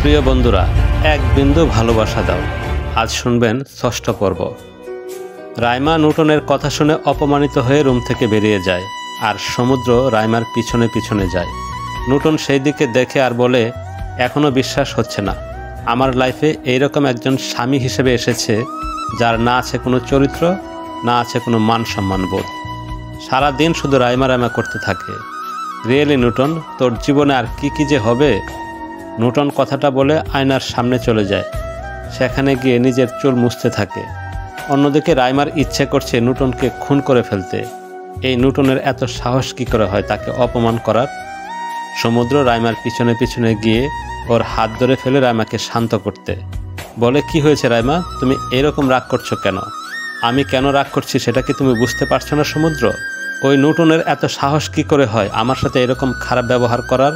প্রিয় বন্ধুরা, এক বিন্দু ভালোবাসা দাও। আজ শুনবেন ষষ্ঠ পর্ব। রাইমা নুটনের কথা শুনে অপমানিত হয়ে রুম থেকে বেরিয়ে যায়, আর সমুদ্র রাইমার পিছনে পিছনে যায়। নুটন সেই দিকে দেখে আর বলে, এখনও বিশ্বাস হচ্ছে না আমার লাইফে এইরকম একজন স্বামী হিসেবে এসেছে যার না আছে কোনো চরিত্র, না আছে কোনো মান সম্মান বোধ। সারাদিন শুধু রাইমা রাইমা করতে থাকে। রিয়েলি নুটন, তোর জীবনে আর কি কি যে হবে। নুটন কথাটা বলে আয়নার সামনে চলে যায়। সেখানে গিয়ে নিজের চুল মুছতে থাকে। অন্যদিকে রাইমার ইচ্ছে করছে নুটনকে খুন করে ফেলতে। এই নুটনের এত সাহস কী করে হয় তাকে অপমান করার। সমুদ্র রাইমার পিছনে পিছনে গিয়ে ওর হাত ধরে ফেলে রাইমাকে শান্ত করতে বলে, কি হয়েছে রাইমা, তুমি এরকম রাগ করছো কেন? আমি কেন রাগ করছি সেটা কি তুমি বুঝতে পারছো না সমুদ্র? ওই নুটনের এত সাহস কী করে হয় আমার সাথে এরকম খারাপ ব্যবহার করার?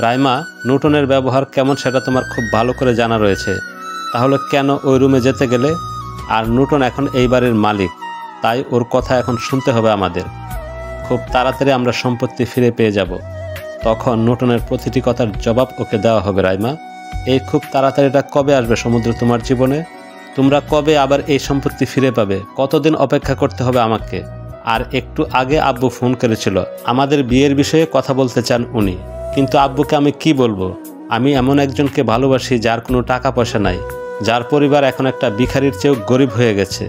রাইমা, নুটনের ব্যবহার কেমন সেটা তোমার খুব ভালো করে জানা রয়েছে। তাহলে কেন ওই রুমে যেতে গেলে? আর নুটন এখন এই বাড়ির মালিক, তাই ওর কথা এখন শুনতে হবে আমাদের। খুব তাড়াতাড়ি আমরা সম্পত্তি ফিরে পেয়ে যাব। তখন নুটনের প্রতিটি কথার জবাব ওকে দেওয়া হবে। রাইমা, এই খুব তাড়াতাড়িটা কবে আসবে সমুদ্র তোমার জীবনে? তোমরা কবে আবার এই সম্পত্তি ফিরে পাবে? কতদিন অপেক্ষা করতে হবে আমাকে? আর একটু আগে আব্বু ফোন করেছিল, আমাদের বিয়ের বিষয়ে কথা বলতে চান উনি। কিন্তু আব্বুকে আমি কি বলবো? আমি এমন একজনকে ভালোবাসি যার কোনো টাকা পয়সা নাই, যার পরিবার এখন একটা ভিখারির চেয়েও গরিব হয়ে গেছে।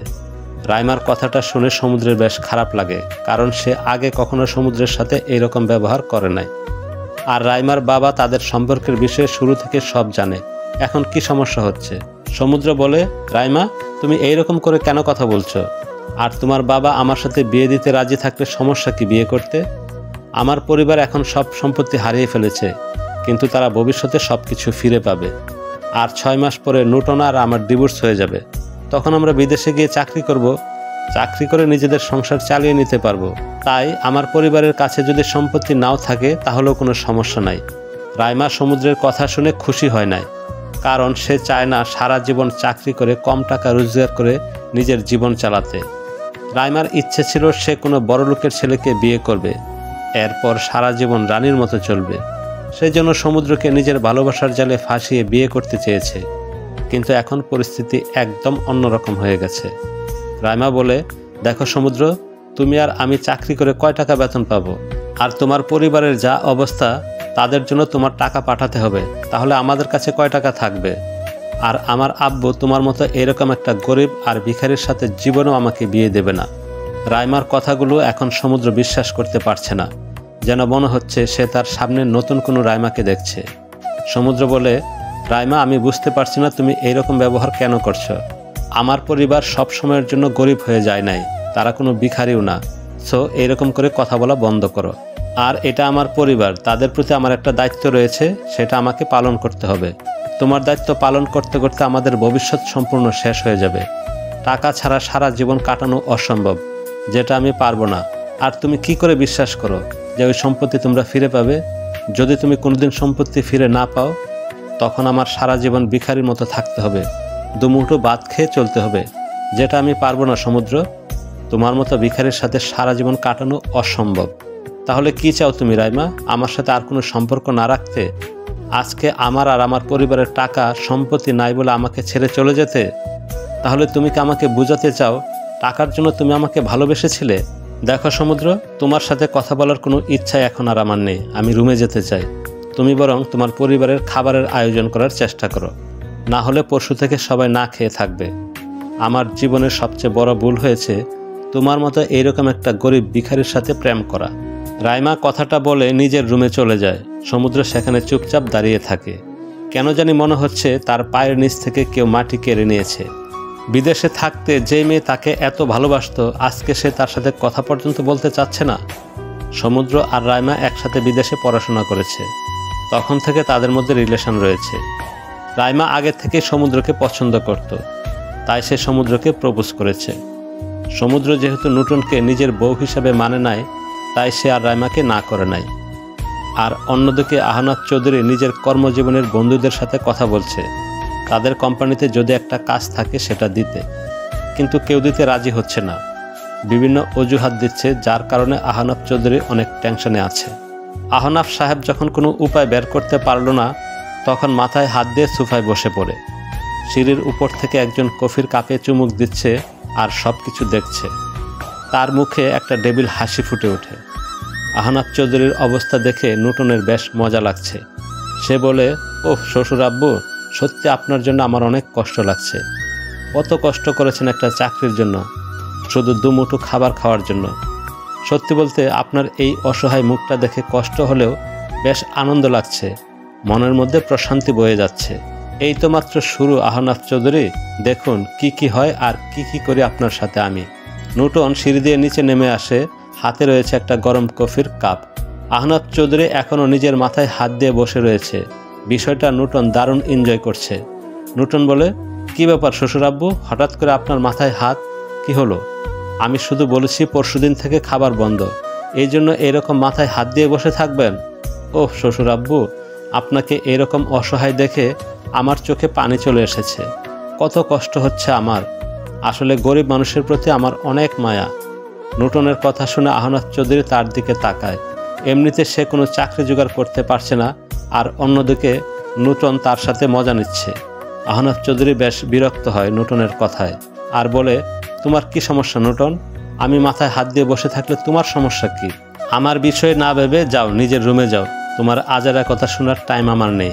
রাইমার কথাটা শুনে সমুদ্রের বেশ খারাপ লাগে, কারণ সে আগে কখনো সমুদ্রের সাথে এইরকম ব্যবহার করে নাই। আর রাইমার বাবা তাদের সম্পর্কের বিষয়ে শুরু থেকে সব জানে। এখন কি সমস্যা হচ্ছে? সমুদ্র বলে, রাইমা, তুমি এইরকম করে কেন কথা বলছো? আর তোমার বাবা আমার সাথে বিয়ে দিতে রাজি থাকলে সমস্যা কি বিয়ে করতে? আমার পরিবার এখন সব সম্পত্তি হারিয়ে ফেলেছে, কিন্তু তারা ভবিষ্যতে সব কিছু ফিরে পাবে। আর 6 মাস পরে নুটন আর আমার ডিভোর্স হয়ে যাবে। তখন আমরা বিদেশে গিয়ে চাকরি করব, চাকরি করে নিজেদের সংসার চালিয়ে নিতে পারবো। তাই আমার পরিবারের কাছে যদি সম্পত্তি নাও থাকে তাহলেও কোনো সমস্যা নাই। রাইমা সমুদ্রের কথা শুনে খুশি হয় নাই, কারণ সে চায় না সারা জীবন চাকরি করে কম টাকা রোজগার করে নিজের জীবন চালাতে। রাইমার ইচ্ছে ছিল সে কোনো বড়লোকের ছেলেকে বিয়ে করবে, এরপর সারা জীবন রানীর মতো চলবে। সেই জন্য সমুদ্রকে নিজের ভালোবাসার জালে ফাঁসিয়ে বিয়ে করতে চেয়েছে। কিন্তু এখন পরিস্থিতি একদম অন্যরকম হয়ে গেছে। রাইমা বলে, দেখো সমুদ্র, তুমি আর আমি চাকরি করে কয় টাকা বেতন পাবো? আর তোমার পরিবারের যা অবস্থা, তাদের জন্য তোমার টাকা পাঠাতে হবে। তাহলে আমাদের কাছে কয় টাকা থাকবে? আর আমার আব্বু তোমার মতো এরকম একটা গরিব আর ভিখারির সাথে জীবনেও আমাকে বিয়ে দেবে না। রাইমার কথাগুলো এখন সমুদ্র বিশ্বাস করতে পারছে না, যেন মনে হচ্ছে সে তার সামনে নতুন কোনো রাইমাকে দেখছে। সমুদ্র বলে, রাইমা, আমি বুঝতে পারছি না তুমি এইরকম ব্যবহার কেন করছো। আমার পরিবার সব সময়ের জন্য গরিব হয়ে যায় নাই, তারা কোনো ভিখারিও না। সো এইরকম করে কথা বলা বন্ধ করো। আর এটা আমার পরিবার, তাদের প্রতি আমার একটা দায়িত্ব রয়েছে, সেটা আমাকে পালন করতে হবে। তোমার দায়িত্ব পালন করতে করতে আমাদের ভবিষ্যৎ সম্পূর্ণ শেষ হয়ে যাবে। টাকা ছাড়া সারা জীবন কাটানো অসম্ভব, যেটা আমি পারবো না। আর তুমি কি করে বিশ্বাস করো যে ওই সম্পত্তি তোমরা ফিরে পাবে? যদি তুমি কোনোদিন সম্পত্তি ফিরে না পাও, তখন আমার সারা জীবন ভিখারির মতো থাকতে হবে, দুমুঠো ভাত খেয়ে চলতে হবে, যেটা আমি পারবো না সমুদ্র। তোমার মতো ভিখারির সাথে সারা জীবন কাটানো অসম্ভব। তাহলে কি চাও তুমি রাইমা? আমার সাথে আর কোনো সম্পর্ক না রাখতে? আজকে আমার আর আমার পরিবারের টাকা সম্পত্তি নাই বলে আমাকে ছেড়ে চলে যেতে? তাহলে তুমি কি আমাকে বোঝাতে চাও টাকার জন্য তুমি আমাকে ভালোবেসেছিলে? দেখো সমুদ্র, তোমার সাথে কথা বলার কোনো ইচ্ছাই এখন আর আমার নেই। আমি রুমে যেতে চাই। তুমি বরং তোমার পরিবারের খাবারের আয়োজন করার চেষ্টা করো, না হলে পরশু থেকে সবাই না খেয়ে থাকবে। আমার জীবনের সবচেয়ে বড় ভুল হয়েছে তোমার মতো এইরকম একটা গরিব ভিখারির সাথে প্রেম করা। রাইমা কথাটা বলে নিজের রুমে চলে যায়। সমুদ্র সেখানে চুপচাপ দাঁড়িয়ে থাকে। কেন জানি মনে হচ্ছে তার পায়ের নিচ থেকে কেউ মাটি কেড়ে নিয়েছে। বিদেশে থাকতে যে মেয়ে তাকে এত ভালোবাসতো, আজকে সে তার সাথে কথা পর্যন্ত বলতে চাচ্ছে না। সমুদ্র আর রাইমা একসাথে বিদেশে পড়াশোনা করেছে, তখন থেকে তাদের মধ্যে রিলেশন রয়েছে। রাইমা আগে থেকে সমুদ্রকে পছন্দ করত, তাই সে সমুদ্রকে প্রপোজ করেছে। সমুদ্র যেহেতু নুটনকে নিজের বউ হিসাবে মানে নাই, তাই সে আর রাইমাকে না করে নাই। আর অন্যদিকে আহনাফ চৌধুরী নিজের কর্মজীবনের বন্ধুদের সাথে কথা বলছে তাদের কোম্পানিতে যদি একটা কাজ থাকে সেটা দিতে, কিন্তু কেউ দিতে রাজি হচ্ছে না। বিভিন্ন অজুহাত দিচ্ছে, যার কারণে আহনাফ চৌধুরী অনেক টেনশনে আছে। আহনাফ সাহেব যখন কোনো উপায় বের করতে পারল না, তখন মাথায় হাত দিয়ে সোফায় বসে পড়ে। সিঁড়ির উপর থেকে একজন কফির কাপে চুমুক দিচ্ছে আর সব কিছু দেখছে। তার মুখে একটা ডেবিল হাসি ফুটে ওঠে। আহনাফ চৌধুরীর অবস্থা দেখে নূতনের বেশ মজা লাগছে। সে বলে, ওহ শ্বশুর আব্বু, সত্যি আপনার জন্য আমার অনেক কষ্ট লাগছে। কত কষ্ট করেছেন একটা চাকরির জন্য, শুধু দুমুঠো খাবার খাওয়ার জন্য। সত্যি বলতে আপনার এই অসহায় মুখটা দেখে কষ্ট হলেও বেশ আনন্দ লাগছে, মনের মধ্যে প্রশান্তি বয়ে যাচ্ছে। এই তো মাত্র শুরু আহনাফ চৌধুরী, দেখুন কি কি হয় আর কি কি করি আপনার সাথে আমি। নূতন সিঁড়ি দিয়ে নিচে নেমে আসে, হাতে রয়েছে একটা গরম কফির কাপ। আহনাফ চৌধুরী এখনও নিজের মাথায় হাত দিয়ে বসে রয়েছে। বিষয়টা নূতন দারুণ এনজয় করছে। নূতন বলে, কি ব্যাপার শ্বশুর আব্বু, হঠাৎ করে আপনার মাথায় হাত, কি হলো? আমি শুধু বলেছি পরশুদিন থেকে খাবার বন্ধ, এই জন্য এরকম মাথায় হাত দিয়ে বসে থাকবেন? ওহ শ্বশুর আব্বু, আপনাকে এরকম অসহায় দেখে আমার চোখে পানি চলে এসেছে। কত কষ্ট হচ্ছে আমার। আসলে গরিব মানুষের প্রতি আমার অনেক মায়া। নূতনের কথা শুনে আহনাফ চৌধুরী তার দিকে তাকায়। এমনিতে সে কোনো চাকরি জোগাড় করতে পারছে না, আর অন্যদিকে নূতন তার সাথে মজা নিচ্ছে। আহনাফ চৌধুরী বেশ বিরক্ত হয় নূতনের কথায় আর বলে, তোমার কি সমস্যা নূতন? আমি মাথায় হাত দিয়ে বসে থাকলে তোমার সমস্যা কি? আমার বিষয়ে না ভেবে যাও, নিজের রুমে যাও। তোমার আজারা কথা শোনার টাইম আমার নেই।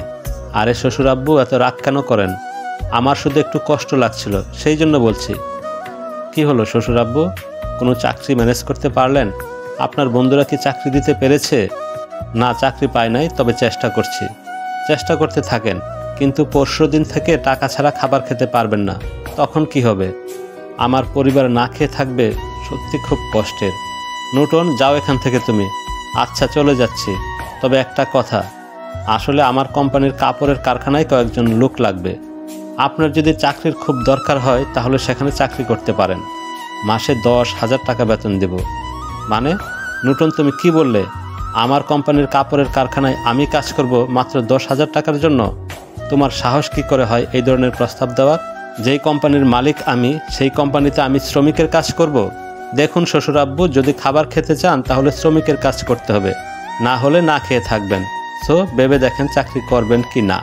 আরে শ্বশুর আব্বু, এত রাগ কেন করেন? আমার শুধু একটু কষ্ট লাগছিল, সেই জন্য বলছি। কি হলো শ্বশুর আব্বু, কোনো চাকরি ম্যানেজ করতে পারলেন? আপনার বন্ধুরা কি চাকরি দিতে পেরেছে? না, চাকরি পায় নাই, তবে চেষ্টা করছি। চেষ্টা করতে থাকেন, কিন্তু পরশুদিন থেকে টাকা ছাড়া খাবার খেতে পারবেন না। তখন কি হবে? আমার পরিবার না খেয়ে থাকবে। সত্যি খুব কষ্টের। নূতন, যাও এখান থেকে তুমি। আচ্ছা, চলে যাচ্ছি। তবে একটা কথা, আসলে আমার কোম্পানির কাপড়ের কারখানায় কয়েকজন লোক লাগবে। আপনার যদি চাকরির খুব দরকার হয় তাহলে সেখানে চাকরি করতে পারেন। মাসে 10,000 টাকা বেতন দেব। মানে নূতন, তুমি কি বললে? আমার কোম্পানির কাপড়ের কারখানায় আমি কাজ করব মাত্র 10,000 টাকার জন্য? তোমার সাহস কি করে হয় এই ধরনের প্রস্তাব দেওয়ার? যেই কোম্পানির মালিক আমি, সেই কোম্পানিতে আমি শ্রমিকের কাজ করব? দেখুন শ্বশুর আব্বু, যদি খাবার খেতে চান তাহলে শ্রমিকের কাজ করতে হবে, না হলে না খেয়ে থাকবেন। সো ভেবে দেখেন চাকরি করবেন কি না।